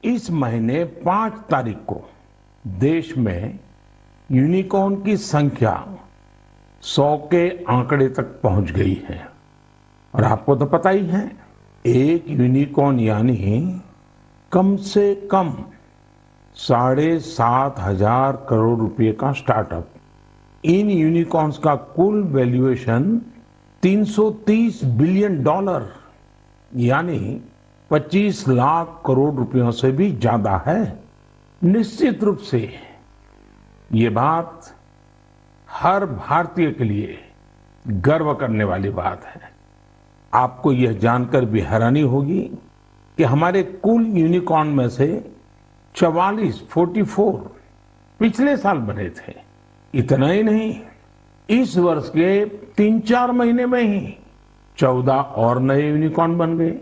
इस महीने 5 तारीख को देश में यूनिकॉर्न की संख्या 100 के आंकड़े तक पहुंच गई है। और आपको तो पता ही है, एक यूनिकॉर्न यानी कम से कम 7,500 करोड़ रुपए का स्टार्टअप। इन यूनिकॉर्न्स का कुल वैल्यूएशन $330 बिलियन यानी 25 लाख करोड़ रुपयों से भी ज्यादा है। निश्चित रूप से ये बात हर भारतीय के लिए गर्व करने वाली बात है। आपको यह जानकर भी हैरानी होगी कि हमारे कुल यूनिकॉर्न में से 44 पिछले साल बने थे। इतना ही नहीं, इस वर्ष के 3-4 महीने में ही 14 और नए यूनिकॉर्न बन गए।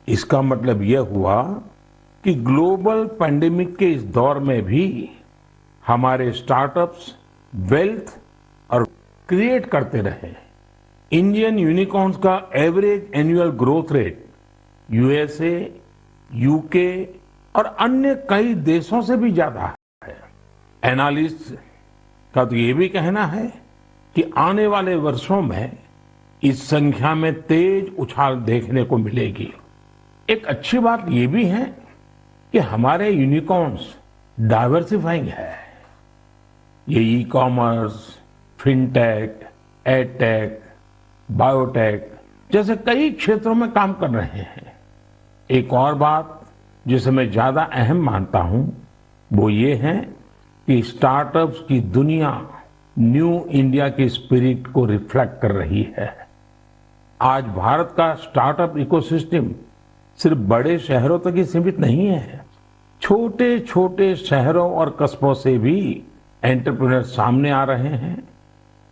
इसका मतलब यह हुआ कि ग्लोबल पैंडेमिक के इस दौर में भी हमारे स्टार्टअप्स वेल्थ और क्रिएट करते रहे। इंडियन यूनिकॉर्न्स का average annual growth rate USA, UK और अन्य कई देशों से भी ज्यादा है। एनालिस्ट का तो ये भी कहना है कि आने वाले वर्षों में इस संख्या में तेज उछाल देखने को मिलेगी। एक अच्छी बात ये भी है कि हमारे यूनिकॉर्न्स डाइवर्सिफाइंग है। ये e commerce, fintech, edtech, biotech जैसे कई क्षेत्रों में काम कर रहे हैं। एक और बात जिसे मैं ज्यादा अहम मानता हूं वो ये है कि स्टार्टअप्स की दुनिया न्यू इंडिया की स्पिरिट को रिफ्लेक्ट कर रही है। आज भारत का स्टार्टअप इकोसिस्टम सिर्फ बड़े शहरों तक ही सीमित नहीं है। छोटे छोटे शहरों और कस्बों से भी एंटरप्रेन्योर सामने आ रहे हैं।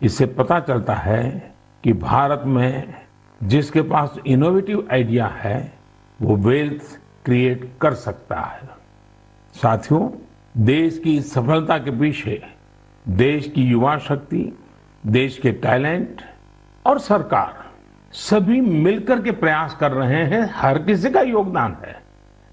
इससे पता चलता है कि भारत में जिसके पास इनोवेटिव आइडिया है वो वेल्थ क्रिएट कर सकता है। साथियों, देश की सफलता के पीछे देश की युवा शक्ति, देश के टैलेंट और सरकार सभी मिलकर के प्रयास कर रहे हैं। हर किसी का योगदान है।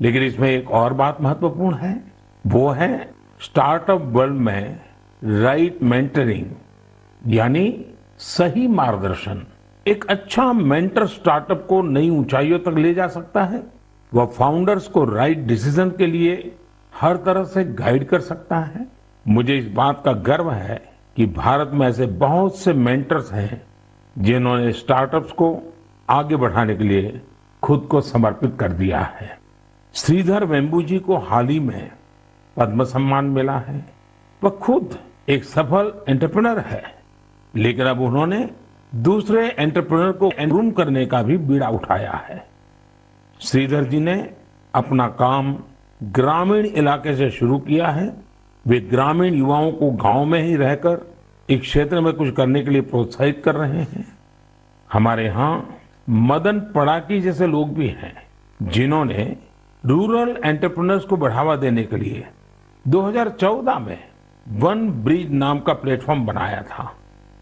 लेकिन इसमें एक और बात महत्वपूर्ण है, वो है स्टार्टअप वर्ल्ड में राइट मेंटरिंग यानी सही मार्गदर्शन। एक अच्छा मेंटर स्टार्टअप को नई ऊंचाइयों तक ले जा सकता है। वह फाउंडर्स को राइट डिसीजन के लिए हर तरह से गाइड कर सकता है। मुझे इस बात का गर्व है कि भारत में ऐसे बहुत से मेंटर्स हैं जिन्होंने स्टार्टअप्स को आगे बढ़ाने के लिए खुद को समर्पित कर दिया है। श्रीधर वेम्बू जी को हाल ही में पद्म सम्मान मिला है। वह खुद एक सफल एंटरप्रेन्योर है, लेकिन अब उन्होंने दूसरे एंटरप्रेन्योर को एनरूम करने का भी बीड़ा उठाया है। श्रीधर जी ने अपना काम ग्रामीण इलाके से शुरू किया है। वे ग्रामीण युवाओं को गांव में ही रहकर इस क्षेत्र में कुछ करने के लिए प्रोत्साहित कर रहे हैं। हमारे यहाँ मदन पड़ाकी जैसे लोग भी हैं जिन्होंने रूरल एंटरप्रेन्योर्स को बढ़ावा देने के लिए 2014 में वन ब्रिज नाम का प्लेटफॉर्म बनाया था।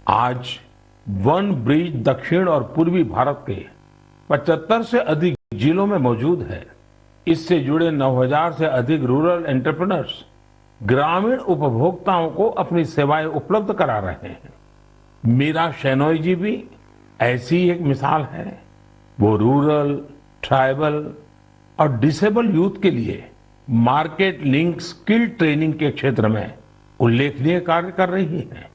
आज वन ब्रिज दक्षिण और पूर्वी भारत के 75 से अधिक जिलों में मौजूद है। इससे जुड़े 9,000 से अधिक रूरल एंटरप्रेन्योर्स ग्रामीण उपभोक्ताओं को अपनी सेवाएं उपलब्ध करा रहे हैं। मीरा शेनॉय जी भी ऐसी ही एक मिसाल है। वो रूरल, ट्राइबल और डिसेबल यूथ के लिए मार्केट लिंक स्किल ट्रेनिंग के क्षेत्र में उल्लेखनीय कार्य कर रही है।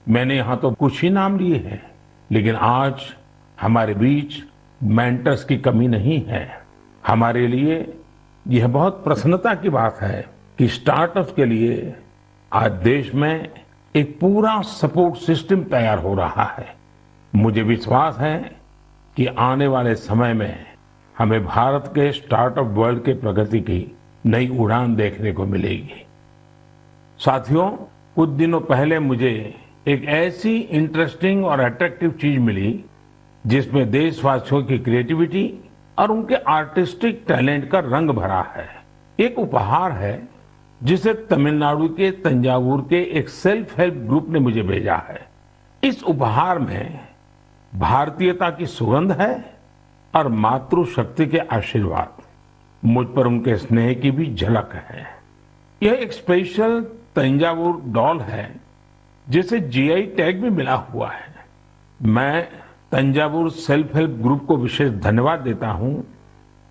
मैंने यहां तो कुछ ही नाम लिए हैं, लेकिन आज हमारे बीच मेंटर्स की कमी नहीं है। हमारे लिए यह बहुत प्रसन्नता की बात है कि स्टार्टअप्स के लिए आज देश में एक पूरा सपोर्ट सिस्टम तैयार हो रहा है। मुझे विश्वास है कि आने वाले समय में हमें भारत के स्टार्टअप वर्ल्ड के प्रगति की नई उड़ान देखने को मिलेगी। साथियों, कुछ दिनों पहले मुझे एक ऐसी इंटरेस्टिंग और अट्रैक्टिव चीज मिली जिसमें देशवासियों की क्रिएटिविटी और उनके आर्टिस्टिक टैलेंट का रंग भरा है। एक उपहार है जिसे तमिलनाडु के तंजावुर के एक सेल्फ हेल्प ग्रुप ने मुझे भेजा है। इस उपहार में भारतीयता की सुगंध है और मातृशक्ति के आशीर्वाद। मुझ पर उनके स्नेह की भी झलक है। यह एक स्पेशल तंजावुर डॉल है जिसे जीआई टैग भी मिला हुआ है। मैं तंजावुर सेल्फ हेल्प ग्रुप को विशेष धन्यवाद देता हूं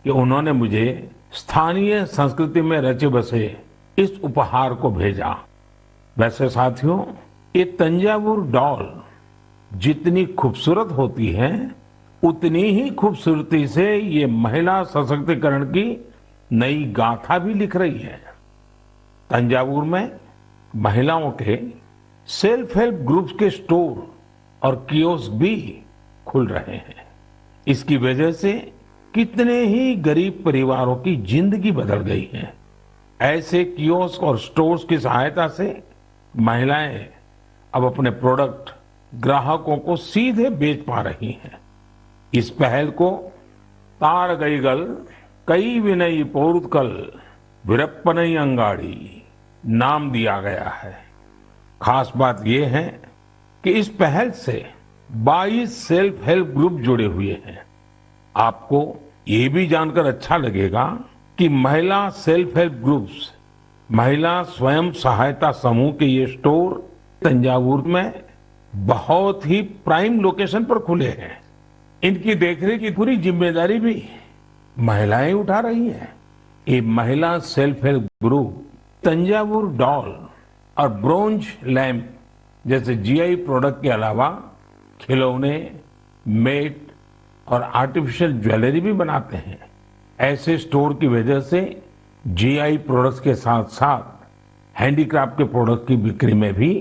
कि उन्होंने मुझे स्थानीय संस्कृति में रचे बसे इस उपहार को भेजा। वैसे साथियों, ये तंजावुर डॉल जितनी खूबसूरत होती है उतनी ही खूबसूरती से ये महिला सशक्तिकरण की नई गाथा भी लिख रही है। तंजावुर में महिलाओं के सेल्फ हेल्प ग्रुप्स के स्टोर और कियोस्क भी खुल रहे हैं। इसकी वजह से कितने ही गरीब परिवारों की जिंदगी बदल गई है। ऐसे कियोस्क और स्टोर्स की सहायता से महिलाएं अब अपने प्रोडक्ट ग्राहकों को सीधे बेच पा रही हैं। इस पहल को तारगईगल कई विनयी पोरुत्कल वीरप्पनई अंगाड़ी नाम दिया गया है। खास बात यह है कि इस पहल से 22 सेल्फ हेल्प ग्रुप जुड़े हुए हैं। आपको ये भी जानकर अच्छा लगेगा कि महिला सेल्फ हेल्प ग्रुप्स, महिला स्वयं सहायता समूह के ये स्टोर तंजावुर में बहुत ही प्राइम लोकेशन पर खुले हैं। इनकी देखरेख की पूरी जिम्मेदारी भी महिलाएं उठा रही हैं। ये महिला self help group Thanjavur doll और ब्रोंज लैंप जैसे जीआई प्रोडक्ट के अलावा खिलौने, मेट और आर्टिफिशियल ज्वेलरी भी बनाते हैं। ऐसे स्टोर की वजह से जीआई प्रोडक्ट्स के साथ साथ हैंडीक्राफ्ट के प्रोडक्ट की बिक्री में भी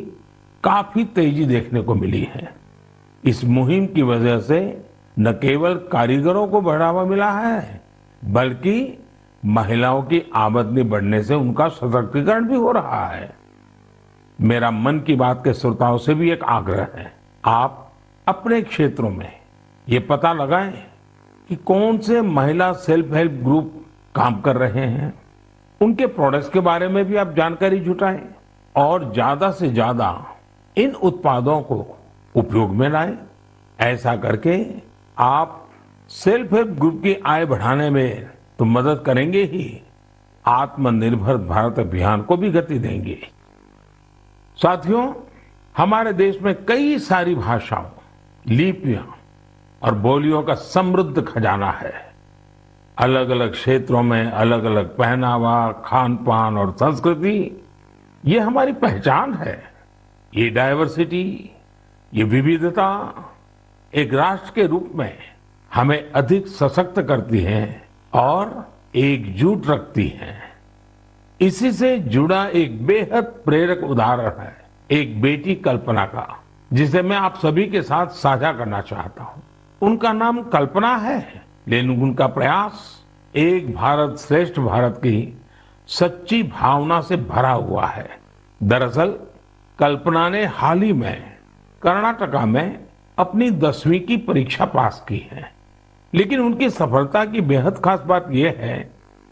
काफी तेजी देखने को मिली है। इस मुहिम की वजह से न केवल कारीगरों को बढ़ावा मिला है, बल्कि महिलाओं की आमदनी बढ़ने से उनका सशक्तिकरण भी हो रहा है। मेरा मन की बात के श्रोताओं से भी एक आग्रह है, आप अपने क्षेत्रों में ये पता लगाएं कि कौन से महिला सेल्फ हेल्प ग्रुप काम कर रहे हैं। उनके प्रोडक्ट्स के बारे में भी आप जानकारी जुटाएं और ज्यादा से ज्यादा इन उत्पादों को उपयोग में लाएं। ऐसा करके आप सेल्फ हेल्प ग्रुप की आय बढ़ाने में तो मदद करेंगे ही, आत्मनिर्भर भारत अभियान को भी गति देंगे। साथियों, हमारे देश में कई सारी भाषाओं, लिपियां और बोलियों का समृद्ध खजाना है। अलग अलग क्षेत्रों में अलग अलग पहनावा, खान पान और संस्कृति, ये हमारी पहचान है। ये डाइवर्सिटी, ये विविधता एक राष्ट्र के रूप में हमें अधिक सशक्त करती है और एकजुट रखती है। इसी से जुड़ा एक बेहद प्रेरक उदाहरण है एक बेटी कल्पना का, जिसे मैं आप सभी के साथ साझा करना चाहता हूं। उनका नाम कल्पना है, लेकिन उनका प्रयास एक भारत श्रेष्ठ भारत की सच्ची भावना से भरा हुआ है। दरअसल कल्पना ने हाल ही में कर्नाटका में अपनी 10वीं की परीक्षा पास की है। लेकिन उनकी सफलता की बेहद खास बात यह है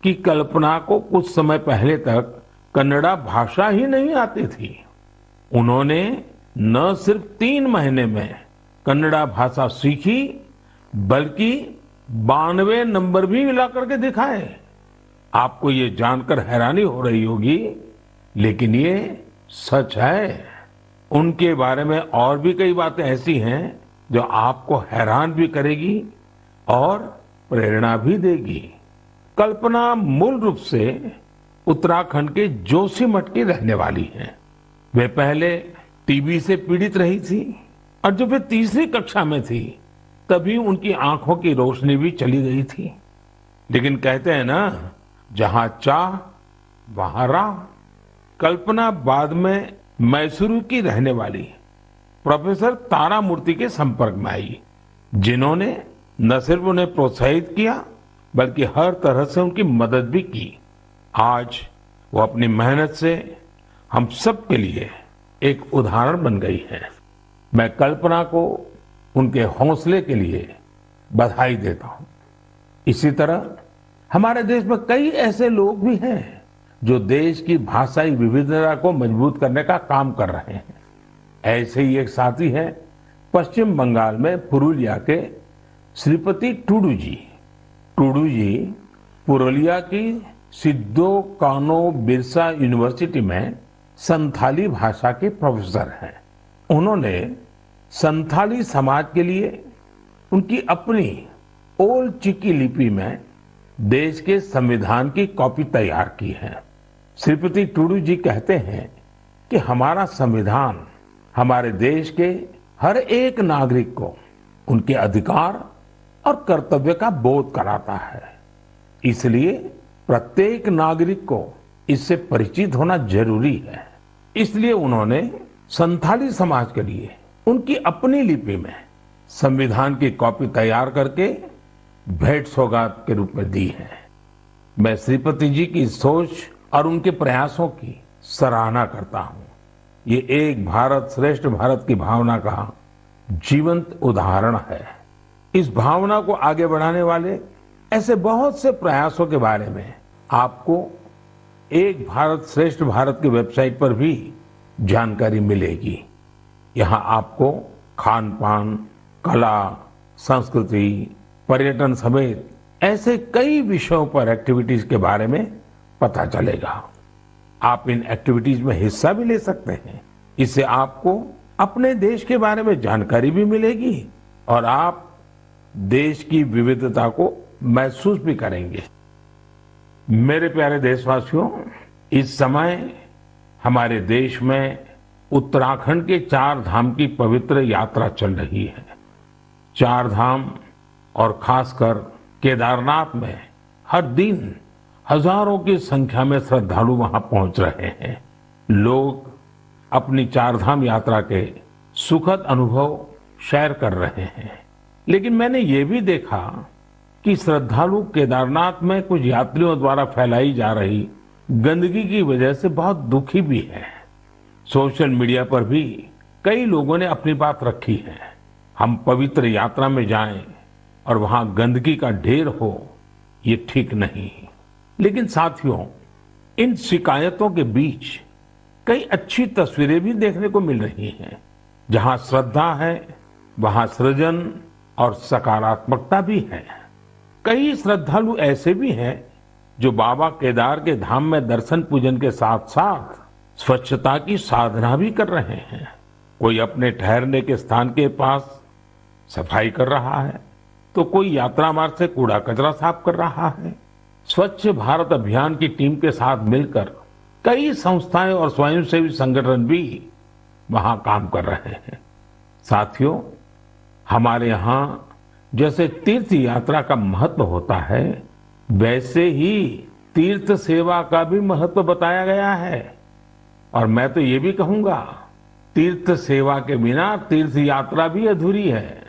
कि कल्पना को कुछ समय पहले तक कन्नड़ा भाषा ही नहीं आती थी। उन्होंने न सिर्फ 3 महीने में कन्नड़ा भाषा सीखी, बल्कि 92 नंबर भी मिला करके दिखाए। आपको ये जानकर हैरानी हो रही होगी, लेकिन ये सच है। उनके बारे में और भी कई बातें ऐसी हैं जो आपको हैरान भी करेगी और प्रेरणा भी देगी। कल्पना मूल रूप से उत्तराखंड के जोशीमठ की रहने वाली हैं। वे पहले टीबी से पीड़ित रही थी और जब वे 3री कक्षा में थी तभी उनकी आंखों की रोशनी भी चली गई थी। लेकिन कहते हैं ना, जहां चाह वहां राह। कल्पना बाद में मैसूरू की रहने वाली प्रोफेसर तारामूर्ति के संपर्क में आई, जिन्होंने न सिर्फ उन्हें प्रोत्साहित किया बल्कि हर तरह से उनकी मदद भी की। आज वो अपनी मेहनत से हम सब के लिए एक उदाहरण बन गई है। मैं कल्पना को उनके हौसले के लिए बधाई देता हूं। इसी तरह हमारे देश में कई ऐसे लोग भी हैं जो देश की भाषाई विविधता को मजबूत करने का काम कर रहे हैं। ऐसे ही एक साथी है पश्चिम बंगाल में पुरुलिया के श्रीपति टूडू जी। टूडू जी पुरुलिया की सिद्धो कानो बिरसा यूनिवर्सिटी में संथाली भाषा के प्रोफेसर हैं। उन्होंने संथाली समाज के लिए उनकी अपनी ओल चिकी लिपि में देश के संविधान की कॉपी तैयार की है। श्रीपति टूडू जी कहते हैं कि हमारा संविधान हमारे देश के हर एक नागरिक को उनके अधिकार और कर्तव्य का बोध कराता है। इसलिए प्रत्येक नागरिक को इससे परिचित होना जरूरी है। इसलिए उन्होंने संथाली समाज के लिए उनकी अपनी लिपि में संविधान की कॉपी तैयार करके भेंट सौगात के रूप में दी है। मैं श्रीपति जी की सोच और उनके प्रयासों की सराहना करता हूं। ये एक भारत श्रेष्ठ भारत की भावना का जीवंत उदाहरण है। इस भावना को आगे बढ़ाने वाले ऐसे बहुत से प्रयासों के बारे में आपको एक भारत श्रेष्ठ भारत की वेबसाइट पर भी जानकारी मिलेगी। यहाँ आपको खान पान, कला, संस्कृति, पर्यटन समेत ऐसे कई विषयों पर एक्टिविटीज के बारे में पता चलेगा। आप इन एक्टिविटीज में हिस्सा भी ले सकते हैं। इससे आपको अपने देश के बारे में जानकारी भी मिलेगी और आप देश की विविधता को महसूस भी करेंगे। मेरे प्यारे देशवासियों, इस समय हमारे देश में उत्तराखंड के 4 धाम की पवित्र यात्रा चल रही है। 4 धाम और खासकर केदारनाथ में हर दिन हजारों की संख्या में श्रद्धालु वहां पहुंच रहे हैं। लोग अपनी 4 धाम यात्रा के सुखद अनुभव शेयर कर रहे हैं। लेकिन मैंने ये भी देखा कि श्रद्धालु केदारनाथ में कुछ यात्रियों द्वारा फैलाई जा रही गंदगी की वजह से बहुत दुखी भी है। सोशल मीडिया पर भी कई लोगों ने अपनी बात रखी है। हम पवित्र यात्रा में जाएं और वहां गंदगी का ढेर हो, ये ठीक नहीं। लेकिन साथियों, इन शिकायतों के बीच कई अच्छी तस्वीरें भी देखने को मिल रही हैं। जहां श्रद्धा है वहां सृजन और सकारात्मकता भी है। कई श्रद्धालु ऐसे भी हैं जो बाबा केदार के धाम में दर्शन पूजन के साथ साथ स्वच्छता की साधना भी कर रहे हैं। कोई अपने ठहरने के स्थान के पास सफाई कर रहा है, तो कोई यात्रा मार्ग से कूड़ा कचरा साफ कर रहा है। स्वच्छ भारत अभियान की टीम के साथ मिलकर कई संस्थाएं और स्वयंसेवी संगठन भी वहां काम कर रहे हैं। साथियों, हमारे यहाँ जैसे तीर्थ यात्रा का महत्व होता है, वैसे ही तीर्थ सेवा का भी महत्व बताया गया है। और मैं तो ये भी कहूंगा, तीर्थ सेवा के बिना तीर्थ यात्रा भी अधूरी है।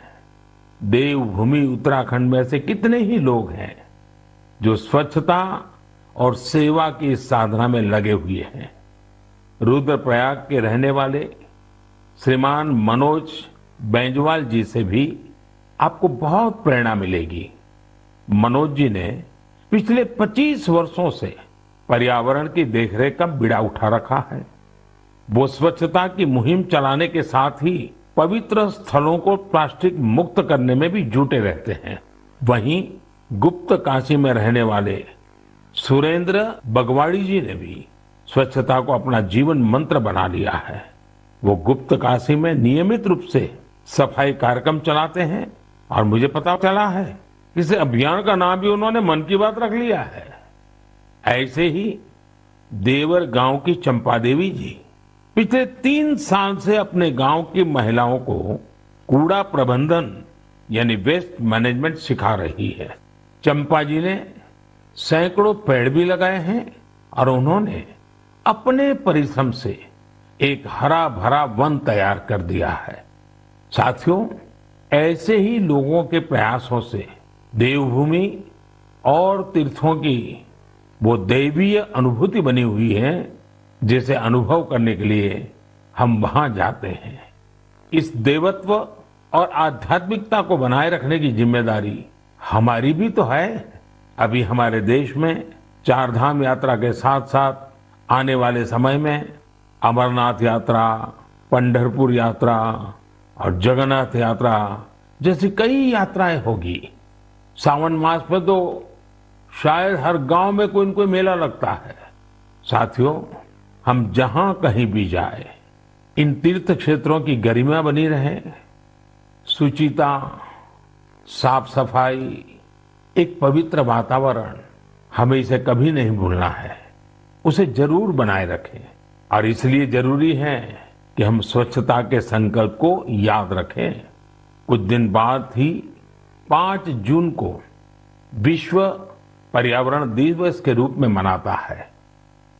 देवभूमि उत्तराखंड में से कितने ही लोग हैं जो स्वच्छता और सेवा की इस साधना में लगे हुए हैं। रुद्रप्रयाग के रहने वाले श्रीमान मनोज बैंजवाल जी से भी आपको बहुत प्रेरणा मिलेगी। मनोज जी ने पिछले 25 वर्षों से पर्यावरण की देखरेख का बीड़ा उठा रखा है। वो स्वच्छता की मुहिम चलाने के साथ ही पवित्र स्थलों को प्लास्टिक मुक्त करने में भी जुटे रहते हैं। वहीं गुप्त काशी में रहने वाले सुरेंद्र बगवाड़ी जी ने भी स्वच्छता को अपना जीवन मंत्र बना लिया है। वो गुप्त काशी में नियमित रूप से सफाई कार्यक्रम चलाते हैं और मुझे पता चला है इस अभियान का नाम भी उन्होंने मन की बात रख लिया है। ऐसे ही देवर गांव की चंपा देवी जी पिछले 3 साल से अपने गांव की महिलाओं को कूड़ा प्रबंधन यानी वेस्ट मैनेजमेंट सिखा रही है। चंपा जी ने सैकड़ों पेड़ भी लगाए हैं और उन्होंने अपने परिश्रम से एक हरा भरा वन तैयार कर दिया है। साथियों, ऐसे ही लोगों के प्रयासों से देवभूमि और तीर्थों की वो दैवीय अनुभूति बनी हुई है जिसे अनुभव करने के लिए हम वहां जाते हैं। इस देवत्व और आध्यात्मिकता को बनाए रखने की जिम्मेदारी हमारी भी तो है। अभी हमारे देश में 4 धाम यात्रा के साथ साथ आने वाले समय में अमरनाथ यात्रा, पंढरपुर यात्रा और जगन्नाथ यात्रा जैसी कई यात्राएं होगी। सावन मास में तो शायद हर गांव में कोई न कोई मेला लगता है। साथियों, हम जहां कहीं भी जाए, इन तीर्थ क्षेत्रों की गरिमा बनी रहे, शुचिता, साफ सफाई, एक पवित्र वातावरण, हमें इसे कभी नहीं भूलना है, उसे जरूर बनाए रखें। और इसलिए जरूरी है कि हम स्वच्छता के संकल्प को याद रखें। कुछ दिन बाद ही 5 जून को विश्व पर्यावरण दिवस के रूप में मनाता है।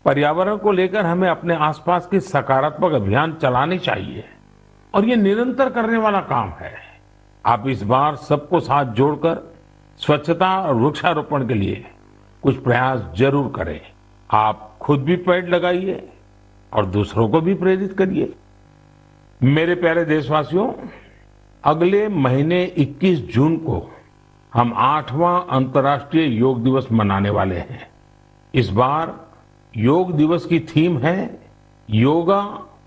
पर्यावरण को लेकर हमें अपने आसपास की सकारात्मक अभियान चलाने चाहिए और ये निरंतर करने वाला काम है। आप इस बार सबको साथ जोड़कर स्वच्छता और वृक्षारोपण के लिए कुछ प्रयास जरूर करें। आप खुद भी पेड़ लगाइए और दूसरों को भी प्रेरित करिए। मेरे प्यारे देशवासियों, अगले महीने 21 जून को हम 8वां अंतर्राष्ट्रीय योग दिवस मनाने वाले हैं। इस बार योग दिवस की थीम है योगा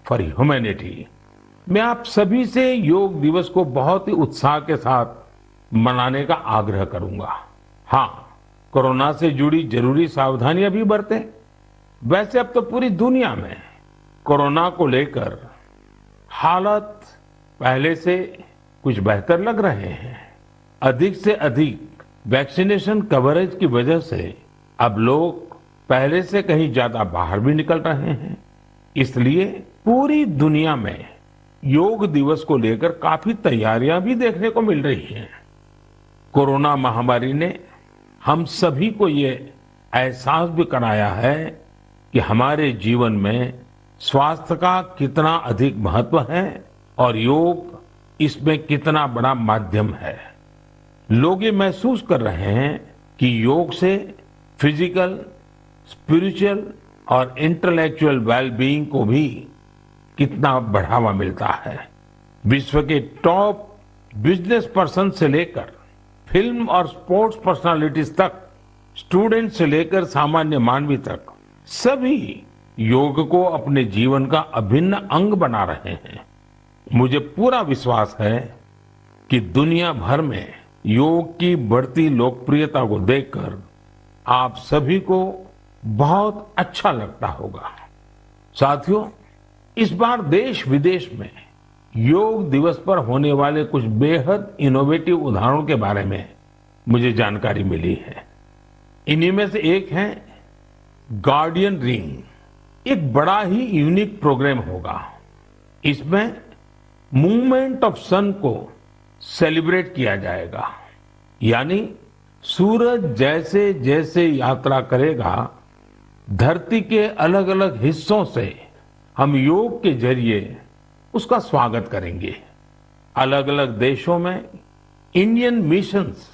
फॉर ह्यूमैनिटी। मैं आप सभी से योग दिवस को बहुत ही उत्साह के साथ मनाने का आग्रह करूंगा। हाँ, कोरोना से जुड़ी जरूरी सावधानियां भी बरतें। वैसे अब तो पूरी दुनिया में कोरोना को लेकर हालत पहले से कुछ बेहतर लग रहे हैं। अधिक से अधिक वैक्सीनेशन कवरेज की वजह से अब लोग पहले से कहीं ज्यादा बाहर भी निकल रहे हैं। इसलिए पूरी दुनिया में योग दिवस को लेकर काफी तैयारियां भी देखने को मिल रही हैं। कोरोना महामारी ने हम सभी को ये एहसास भी कराया है कि हमारे जीवन में स्वास्थ्य का कितना अधिक महत्व है और योग इसमें कितना बड़ा माध्यम है। लोग ये महसूस कर रहे हैं कि योग से फिजिकल, स्पिरिचुअल और इंटेलेक्चुअल वेलबीइंग को भी कितना बढ़ावा मिलता है। विश्व के टॉप बिजनेस पर्सन से लेकर फिल्म और स्पोर्ट्स पर्सनालिटीज तक, स्टूडेंट से लेकर सामान्य मानवी तक, सभी योग को अपने जीवन का अभिन्न अंग बना रहे हैं। मुझे पूरा विश्वास है कि दुनिया भर में योग की बढ़ती लोकप्रियता को देखकर आप सभी को बहुत अच्छा लगता होगा। साथियों, इस बार देश विदेश में योग दिवस पर होने वाले कुछ बेहद इनोवेटिव उदाहरणों के बारे में मुझे जानकारी मिली है। इन्हीं में से एक है गार्डियन रिंग। एक बड़ा ही यूनिक प्रोग्राम होगा। इसमें मूवमेंट ऑफ सन को सेलिब्रेट किया जाएगा, यानी सूरज जैसे जैसे यात्रा करेगा, धरती के अलग अलग हिस्सों से हम योग के जरिए उसका स्वागत करेंगे। अलग अलग देशों में इंडियन मिशंस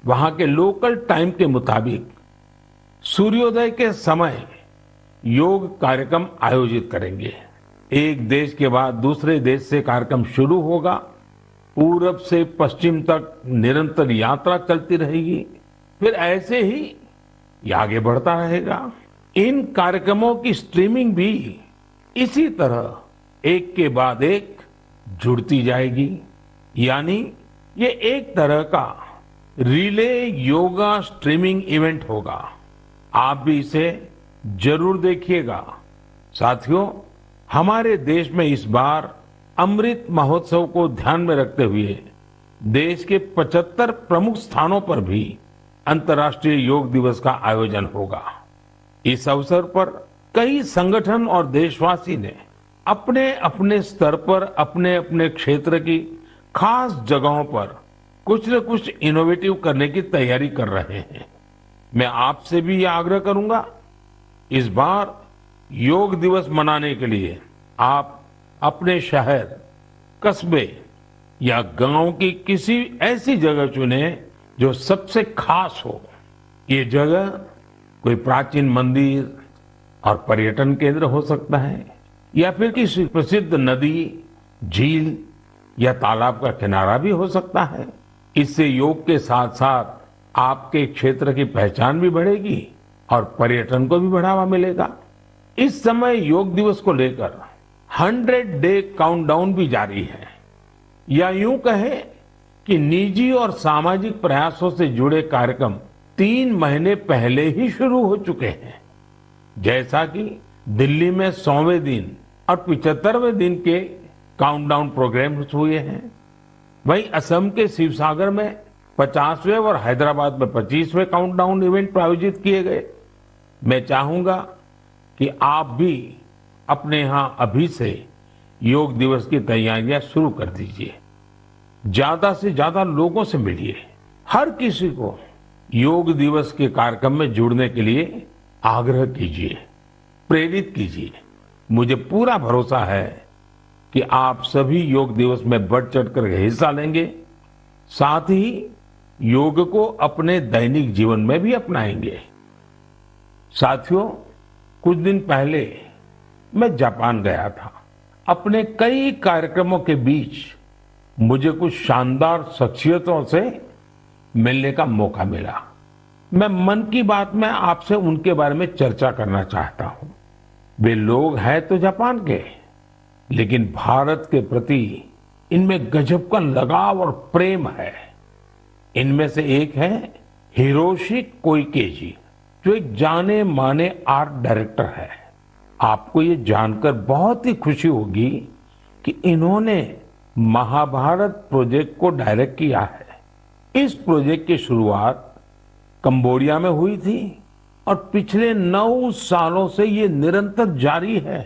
वहां के लोकल टाइम के मुताबिक सूर्योदय के समय योग कार्यक्रम आयोजित करेंगे। एक देश के बाद दूसरे देश से कार्यक्रम शुरू होगा। पूरब से पश्चिम तक निरंतर यात्रा चलती रहेगी। फिर ऐसे ही ये आगे बढ़ता रहेगा। इन कार्यक्रमों की स्ट्रीमिंग भी इसी तरह एक के बाद एक जुड़ती जाएगी, यानी ये एक तरह का रिले योगा स्ट्रीमिंग इवेंट होगा। आप भी इसे जरूर देखिएगा। साथियों, हमारे देश में इस बार अमृत महोत्सव को ध्यान में रखते हुए देश के 75 प्रमुख स्थानों पर भी अंतर्राष्ट्रीय योग दिवस का आयोजन होगा। इस अवसर पर कई संगठन और देशवासी ने अपने अपने स्तर पर अपने अपने क्षेत्र की खास जगहों पर कुछ न कुछ इनोवेटिव करने की तैयारी कर रहे हैं। मैं आपसे भी यह आग्रह करूंगा, इस बार योग दिवस मनाने के लिए आप अपने शहर, कस्बे या गांव की किसी ऐसी जगह चुने जो सबसे खास हो। ये जगह कोई प्राचीन मंदिर और पर्यटन केंद्र हो सकता है, या फिर किसी प्रसिद्ध नदी, झील या तालाब का किनारा भी हो सकता है। इससे योग के साथ साथ आपके क्षेत्र की पहचान भी बढ़ेगी और पर्यटन को भी बढ़ावा मिलेगा। इस समय योग दिवस को लेकर 100 डे काउंटडाउन भी जारी है, या यूं कहें कि निजी और सामाजिक प्रयासों से जुड़े कार्यक्रम 3 महीने पहले ही शुरू हो चुके हैं। जैसा कि दिल्ली में 100वें दिन और 75वें दिन के काउंटडाउन प्रोग्राम्स हुए हैं, वहीं असम के शिवसागर में 50वें और हैदराबाद में 25वें काउंटडाउन इवेंट आयोजित किए गए। मैं चाहूंगा कि आप भी अपने यहां अभी से योग दिवस की तैयारियां शुरू कर दीजिए। ज्यादा से ज्यादा लोगों से मिलिए। हर किसी को योग दिवस के कार्यक्रम में जुड़ने के लिए आग्रह कीजिए, प्रेरित कीजिए। मुझे पूरा भरोसा है कि आप सभी योग दिवस में बढ़ चढ़कर हिस्सा लेंगे, साथ ही योग को अपने दैनिक जीवन में भी अपनाएंगे। साथियों, कुछ दिन पहले मैं जापान गया था। अपने कई कार्यक्रमों के बीच मुझे कुछ शानदार शख्सियतों से मिलने का मौका मिला। मैं मन की बात में आपसे उनके बारे में चर्चा करना चाहता हूं। वे लोग हैं तो जापान के, लेकिन भारत के प्रति इनमें गजब का लगाव और प्रेम है। इनमें से एक है हिरोशी कोइके जी, जो एक जाने माने आर्ट डायरेक्टर है। आपको ये जानकर बहुत ही खुशी होगी कि इन्होंने महाभारत प्रोजेक्ट को डायरेक्ट किया है। इस प्रोजेक्ट की शुरुआत कंबोडिया में हुई थी और पिछले 9 सालों से ये निरंतर जारी है।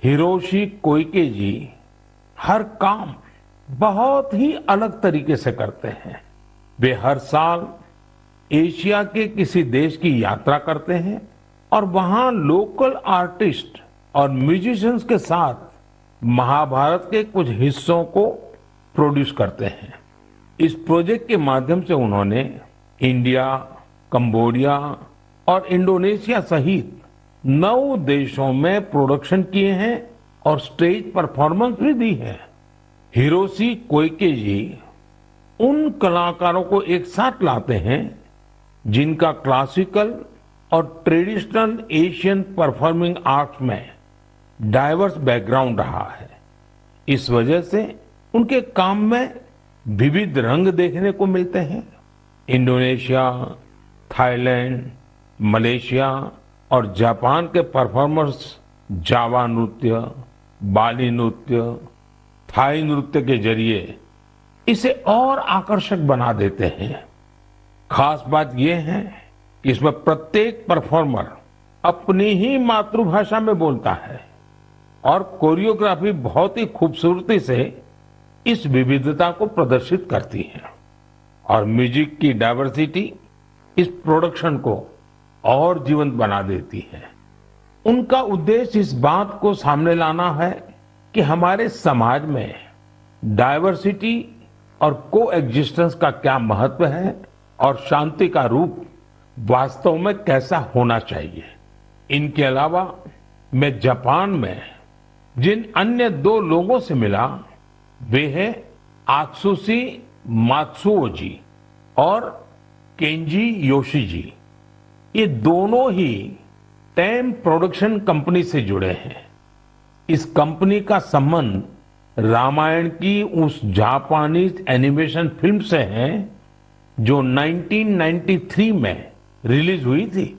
हिरोशी कोइके जी हर काम बहुत ही अलग तरीके से करते हैं। वे हर साल एशिया के किसी देश की यात्रा करते हैं और वहां लोकल आर्टिस्ट और म्यूजिशियंस के साथ महाभारत के कुछ हिस्सों को प्रोड्यूस करते हैं। इस प्रोजेक्ट के माध्यम से उन्होंने इंडिया, कंबोडिया और इंडोनेशिया सहित 9 देशों में प्रोडक्शन किए हैं और स्टेज परफॉर्मेंस भी दी है। हिरोशी कोइके जी उन कलाकारों को एक साथ लाते हैं जिनका क्लासिकल और ट्रेडिशनल एशियन परफॉर्मिंग आर्ट्स में डाइवर्स बैकग्राउंड रहा है। इस वजह से उनके काम में विविध रंग देखने को मिलते हैं। इंडोनेशिया, थाईलैंड, मलेशिया और जापान के परफॉर्मर्स जावा नृत्य, बाली नृत्य, थाई नृत्य के जरिए इसे और आकर्षक बना देते हैं। खास बात यह है कि इसमें प्रत्येक परफॉर्मर अपनी ही मातृभाषा में बोलता है और कोरियोग्राफी बहुत ही खूबसूरती से इस विविधता को प्रदर्शित करती है। और म्यूजिक की डाइवर्सिटी इस प्रोडक्शन को और जीवंत बना देती है। उनका उद्देश्य इस बात को सामने लाना है कि हमारे समाज में डाइवर्सिटी और कोएग्जिस्टेंस का क्या महत्व है और शांति का रूप वास्तव में कैसा होना चाहिए। इनके अलावा मैं जापान में जिन अन्य 2 लोगों से मिला वे हैं आत्सुशी मात्सुओ जी और केंजी योशी जी। ये दोनों ही टेम प्रोडक्शन कंपनी से जुड़े हैं। इस कंपनी का संबंध रामायण की उस जापानीज एनिमेशन फिल्म से है जो 1993 में रिलीज हुई थी।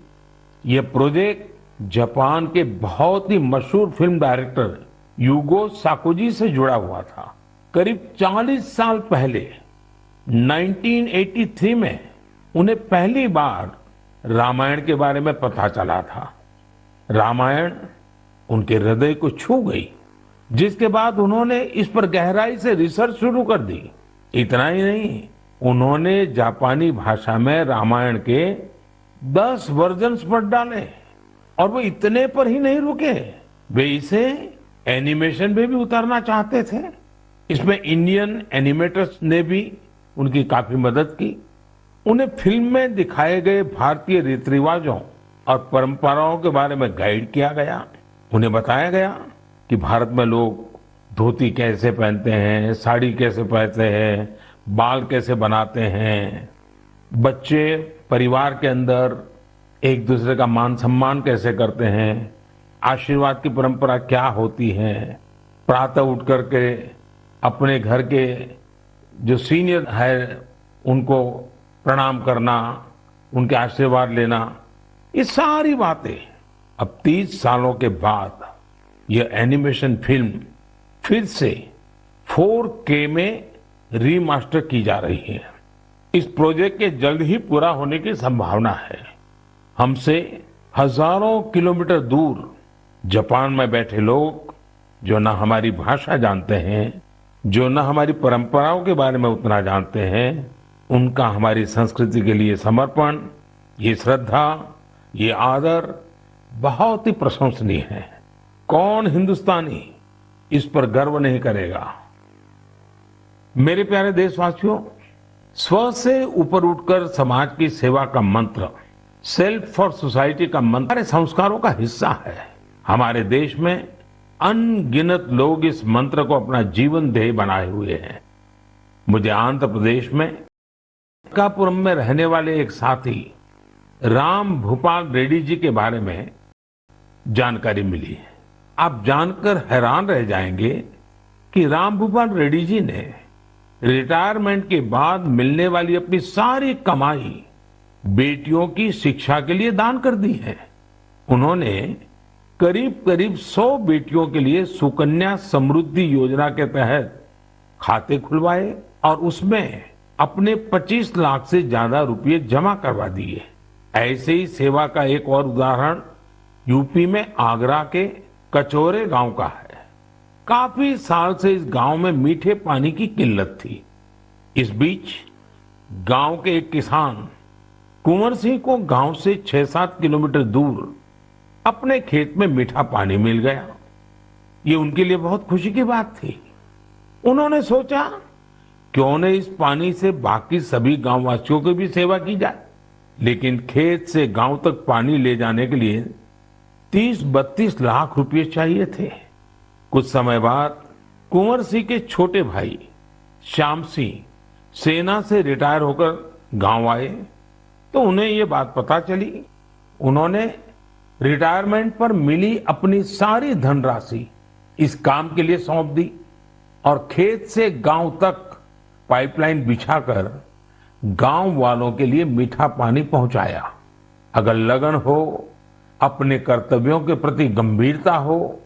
यह प्रोजेक्ट जापान के बहुत ही मशहूर फिल्म डायरेक्टर युगो साकोजी से जुड़ा हुआ था। करीब 40 साल पहले 1983 में उन्हें पहली बार रामायण के बारे में पता चला था। रामायण उनके हृदय को छू गई, जिसके बाद उन्होंने इस पर गहराई से रिसर्च शुरू कर दी। इतना ही नहीं, उन्होंने जापानी भाषा में रामायण के 10 वर्जन्स पढ़ डाले और वो इतने पर ही नहीं रुके, वे इसे एनिमेशन में भी उतारना चाहते थे। इसमें इंडियन एनिमेटर्स ने भी उनकी काफी मदद की। उन्हें फिल्म में दिखाए गए भारतीय रीति रिवाजों और परंपराओं के बारे में गाइड किया गया। उन्हें बताया गया कि भारत में लोग धोती कैसे पहनते हैं, साड़ी कैसे पहनते हैं, बाल कैसे बनाते हैं, बच्चे परिवार के अंदर एक दूसरे का मान सम्मान कैसे करते हैं, आशीर्वाद की परंपरा क्या होती है, प्रातः उठ करके अपने घर के जो सीनियर है उनको प्रणाम करना, उनके आशीर्वाद लेना, ये सारी बातें अब 30 सालों के बाद यह एनिमेशन फिल्म फिर से 4K में रीमास्टर की जा रही है। इस प्रोजेक्ट के जल्द ही पूरा होने की संभावना है। हमसे हजारों किलोमीटर दूर जापान में बैठे लोग जो न हमारी भाषा जानते हैं, जो न हमारी परंपराओं के बारे में उतना जानते हैं, उनका हमारी संस्कृति के लिए समर्पण, ये श्रद्धा, ये आदर बहुत ही प्रशंसनीय है। कौन हिंदुस्तानी इस पर गर्व नहीं करेगा। मेरे प्यारे देशवासियों, स्व से ऊपर उठकर समाज की सेवा का मंत्र, सेल्फ फॉर सोसाइटी का मंत्र हमारे संस्कारों का हिस्सा है। हमारे देश में अनगिनत लोग इस मंत्र को अपना जीवन ध्येय बनाए हुए हैं। मुझे आंध्र प्रदेश में कापुरम में रहने वाले एक साथी राम भूपाल रेड्डी जी के बारे में जानकारी मिली है। आप जानकर हैरान रह जाएंगे कि राम भूपाल रेड्डी जी ने रिटायरमेंट के बाद मिलने वाली अपनी सारी कमाई बेटियों की शिक्षा के लिए दान कर दी है। उन्होंने करीब करीब 100 बेटियों के लिए सुकन्या समृद्धि योजना के तहत खाते खुलवाए और उसमें अपने 25 लाख से ज्यादा रुपए जमा करवा दिए। ऐसे ही सेवा का एक और उदाहरण यूपी में आगरा के कचौरे गांव का है। काफी साल से इस गांव में मीठे पानी की किल्लत थी। इस बीच गांव के एक किसान कुंवर सिंह को गांव से 6-7 किलोमीटर दूर अपने खेत में मीठा पानी मिल गया। ये उनके लिए बहुत खुशी की बात थी। उन्होंने सोचा क्यों न इस पानी से बाकी सभी गांववासियों की भी सेवा की जाए। लेकिन खेत से गांव तक पानी ले जाने के लिए 30-32 लाख रुपए चाहिए थे। कुछ समय बाद कुंवर सिंह के छोटे भाई श्याम सिंह सेना से रिटायर होकर गांव आए तो उन्हें ये बात पता चली। उन्होंने रिटायरमेंट पर मिली अपनी सारी धनराशि इस काम के लिए सौंप दी और खेत से गांव तक पाइपलाइन बिछाकर गांव वालों के लिए मीठा पानी पहुंचाया। अगर लगन हो, अपने कर्तव्यों के प्रति गंभीरता हो,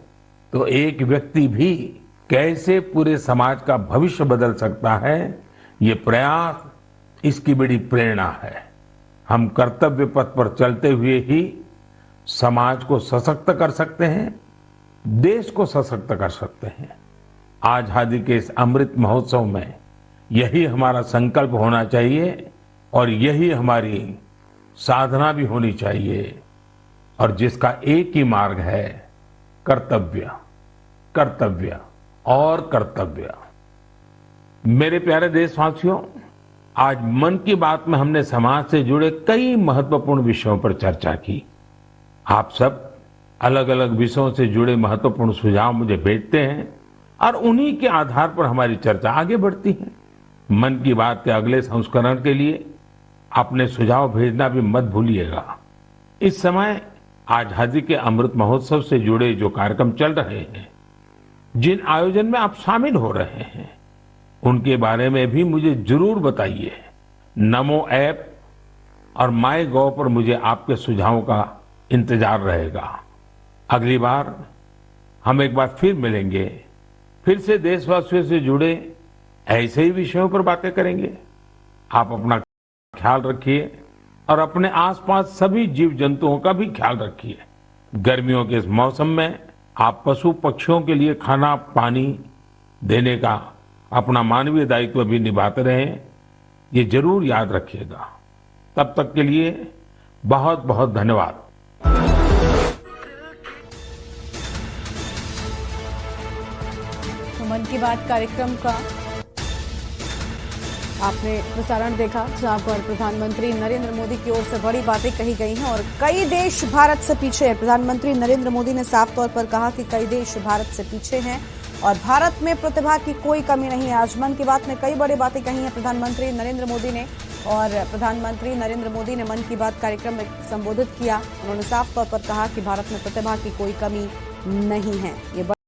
तो एक व्यक्ति भी कैसे पूरे समाज का भविष्य बदल सकता है, ये प्रयास इसकी बड़ी प्रेरणा है। हम कर्तव्य पथ पर चलते हुए ही समाज को सशक्त कर सकते हैं, देश को सशक्त कर सकते हैं। आजादी के इस अमृत महोत्सव में यही हमारा संकल्प होना चाहिए और यही हमारी साधना भी होनी चाहिए, और जिसका एक ही मार्ग है, कर्तव्य, कर्तव्य और कर्तव्य। मेरे प्यारे देशवासियों, आज मन की बात में हमने समाज से जुड़े कई महत्वपूर्ण विषयों पर चर्चा की। आप सब अलग अलग विषयों से जुड़े महत्वपूर्ण सुझाव मुझे भेजते हैं और उन्हीं के आधार पर हमारी चर्चा आगे बढ़ती है। मन की बात के अगले संस्करण के लिए अपने सुझाव भेजना भी मत भूलिएगा। इस समय आजादी के अमृत महोत्सव से जुड़े जो कार्यक्रम चल रहे हैं, जिन आयोजन में आप शामिल हो रहे हैं, उनके बारे में भी मुझे जरूर बताइए। नमो ऐप और माई गॉव पर मुझे आपके सुझावों का इंतजार रहेगा। अगली बार हम एक बार फिर मिलेंगे, फिर से देशवासियों से जुड़े ऐसे ही विषयों पर बातें करेंगे। आप अपना ख्याल रखिए और अपने आसपास सभी जीव जंतुओं का भी ख्याल रखिए। गर्मियों के इस मौसम में आप पशु पक्षियों के लिए खाना पानी देने का अपना मानवीय दायित्व भी निभाते रहें, ये जरूर याद रखिएगा। तब तक के लिए बहुत बहुत धन्यवाद। मन की बात कार्यक्रम का आपने प्रसारण देखा, जहां पर प्रधानमंत्री नरेंद्र मोदी की ओर से बड़ी बातें कही गई हैं और कई देश भारत से पीछे हैं। प्रधानमंत्री नरेंद्र मोदी ने साफ तौर पर कहा कि कई देश भारत से पीछे हैं और भारत में प्रतिभा की कोई कमी नहीं है। आज मन की बात में कई बड़ी बातें कही हैं प्रधानमंत्री नरेंद्र मोदी ने, और प्रधानमंत्री नरेंद्र मोदी ने मन की बात कार्यक्रम में संबोधित किया। उन्होंने साफ तौर पर कहा कि भारत में प्रतिभा की कोई कमी नहीं है। ये